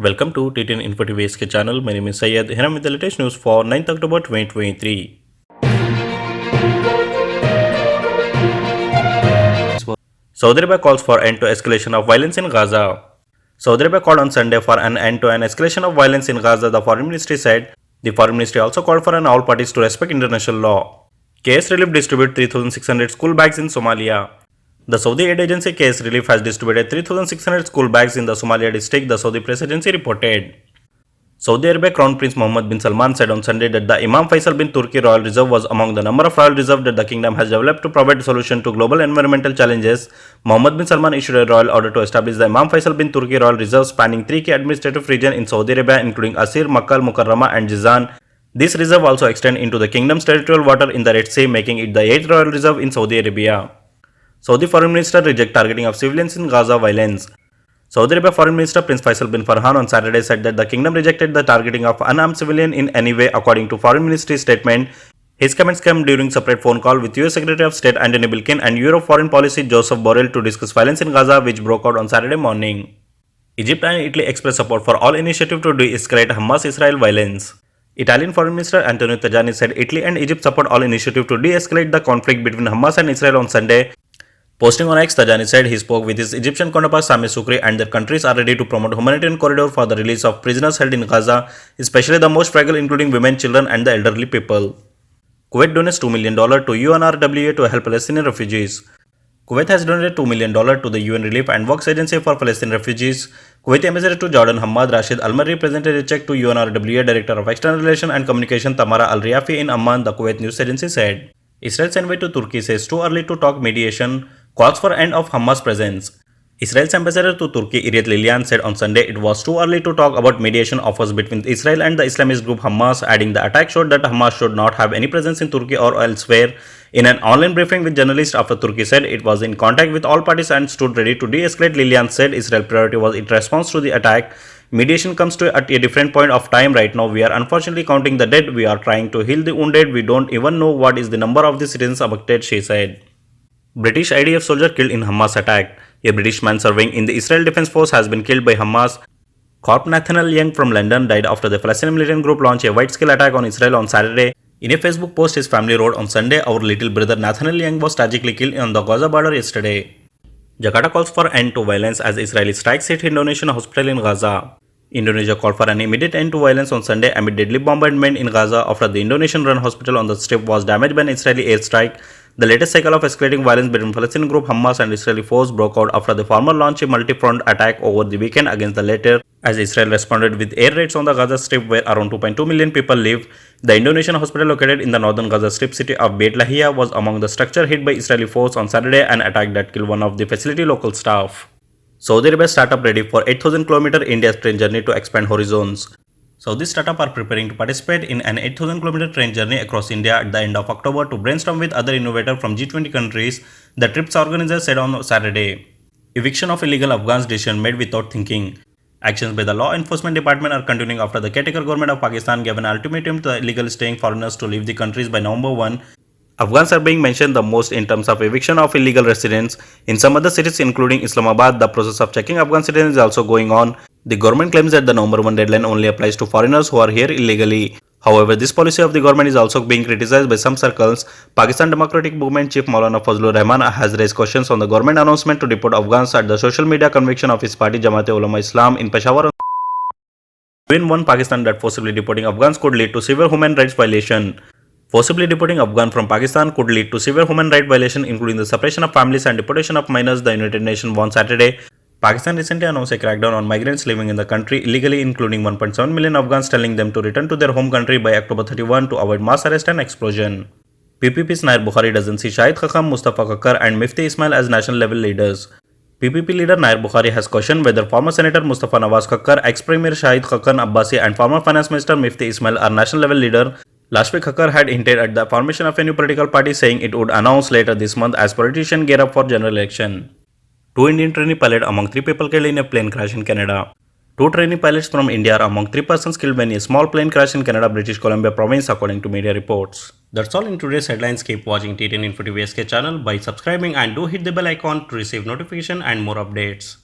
Welcome to TTN Info TV SK channel. My name is Syed. Here I am with the latest news for 09th October 2023. Saudi Arabia calls for end to escalation of violence in Gaza. Saudi Arabia called on Sunday for an end to an escalation of violence in Gaza, the foreign ministry said. The foreign ministry also called for all parties to respect international law. KS Relief distributed 3,600 school bags in Somalia. The Saudi aid agency KS Relief has distributed 3,600 school bags in the Somalia district, the Saudi press agency reported. Saudi Arabia Crown Prince Mohammed bin Salman said on Sunday that the Imam Faisal bin Turki Royal Reserve was among the number of royal reserves that the kingdom has developed to provide a solution to global environmental challenges. Mohammed bin Salman issued a royal order to establish the Imam Faisal bin Turki Royal Reserve spanning three key administrative regions in Saudi Arabia, including Asir, Makkah al-Mukarramah and Jizan. This reserve also extends into the kingdom's territorial water in the Red Sea, making it the 8th royal reserve in Saudi Arabia. Saudi Foreign Minister reject targeting of civilians in Gaza violence. Saudi Arabia Foreign Minister Prince Faisal bin Farhan on Saturday said that the kingdom rejected the targeting of unarmed civilian in any way, according to Foreign Ministry statement. His comments came during separate phone call with US Secretary of State Antony Blinken and Europe Foreign Policy Joseph Borrell to discuss violence in Gaza, which broke out on Saturday morning. Egypt and Italy expressed support for all initiative to de-escalate Hamas-Israel violence. Italian Foreign Minister Antonio Tajani said Italy and Egypt support all initiative to de-escalate the conflict between Hamas and Israel on Sunday. Posting on X, Tajani said he spoke with his Egyptian counterpart Sameh Sukri and their countries are ready to promote humanitarian corridor for the release of prisoners held in Gaza, especially the most fragile including women, children and the elderly people. Kuwait donates $2 million to UNRWA to help Palestinian refugees. Kuwait has donated $2 million to the UN Relief and Works Agency for Palestinian refugees. Kuwaiti Ambassador to Jordan Hamad Rashid Al-Marri presented a check to UNRWA Director of External Relations and Communication Tamara Al-Riafi in Amman, the Kuwait news agency said. Israel's envoy to Turkey says too early to talk mediation, calls for end of Hamas presence. Israel's ambassador to Turkey Irit Lilian said on Sunday it was too early to talk about mediation offers between Israel and the Islamist group Hamas, adding the attack showed that Hamas should not have any presence in Turkey or elsewhere. In an online briefing with journalists after Turkey said it was in contact with all parties and stood ready to de-escalate, Lilian said Israel's priority was in response to the attack. Mediation comes to at a different point of time right now. We are unfortunately counting the dead. We are trying to heal the wounded. We don't even know what is the number of the citizens affected, she said. British IDF soldier killed in Hamas attack. A British man serving in the Israel Defense Force has been killed by Hamas. Corp Nathaniel Young from London died after the Palestinian militant group launched a wide-scale attack on Israel on Saturday. In a Facebook post, his family wrote on Sunday, our little brother Nathaniel Young was tragically killed on the Gaza border yesterday. Jakarta calls for end to violence as Israeli strikes hit Indonesian hospital in Gaza. Indonesia called for an immediate end to violence on Sunday amid deadly bombardment in Gaza after the Indonesian-run hospital on the strip was damaged by an Israeli airstrike. The latest cycle of escalating violence between Palestinian group Hamas and Israeli force broke out after the former launched a multi-front attack over the weekend against the latter, as Israel responded with air raids on the Gaza Strip where around 2.2 million people live. The Indonesian hospital located in the northern Gaza Strip city of Beit Lahia was among the structure hit by Israeli force on Saturday, an attack that killed one of the facility local staff. Saudi Arabia startup ready for 8,000-kilometer India train journey to expand horizons. Saudi startup are preparing to participate in an 8,000-kilometer train journey across India at the end of October to brainstorm with other innovators from G20 countries, the trip's organizer said on Saturday. Eviction of illegal Afghans decision made without thinking. Actions by the law enforcement department are continuing after the caretaker government of Pakistan gave an ultimatum to the illegal staying foreigners to leave the countries by November 1. Afghans are being mentioned the most in terms of eviction of illegal residents. In some other cities including Islamabad, the process of checking Afghan citizens is also going on. The government claims that the November 1 deadline only applies to foreigners who are here illegally. However, this policy of the government is also being criticized by some circles. Pakistan Democratic Movement Chief Maulana Fazlur Rahman has raised questions on the government announcement to deport Afghans at the social media conviction of his party Jamaat-e-Ulama Islam in Peshawar. Win one Pakistan that forcibly deporting Afghans could lead to severe human rights violation. Forcibly deporting Afghan from Pakistan could lead to severe human rights violation including the separation of families and deportation of minors, the United Nations warned Saturday. Pakistan recently announced a crackdown on migrants living in the country illegally, including 1.7 million Afghans, telling them to return to their home country by October 31 to avoid mass arrest and explosion. PPP's Nair Bukhari doesn't see Shahid Khakam, Mustafa Kakar and Mifti Ismail as national level leaders. PPP leader Nair Bukhari has questioned whether former Senator Mustafa Nawaz Kakar, ex-Premier Shahid Khakar Abbasi and former Finance Minister Mifti Ismail are national level leader. Last week, Kakar had hinted at the formation of a new political party, saying it would announce later this month as politicians gear up for general election. Two Indian trainee pilots among 3 people killed in a plane crash in Canada. 2 trainee pilots from India are among 3 persons killed when a small plane crashed in Canada, British Columbia province, according to media reports. That's all in today's headlines. Keep watching TTN Info TV SK channel by subscribing and do hit the bell icon to receive notification and more updates.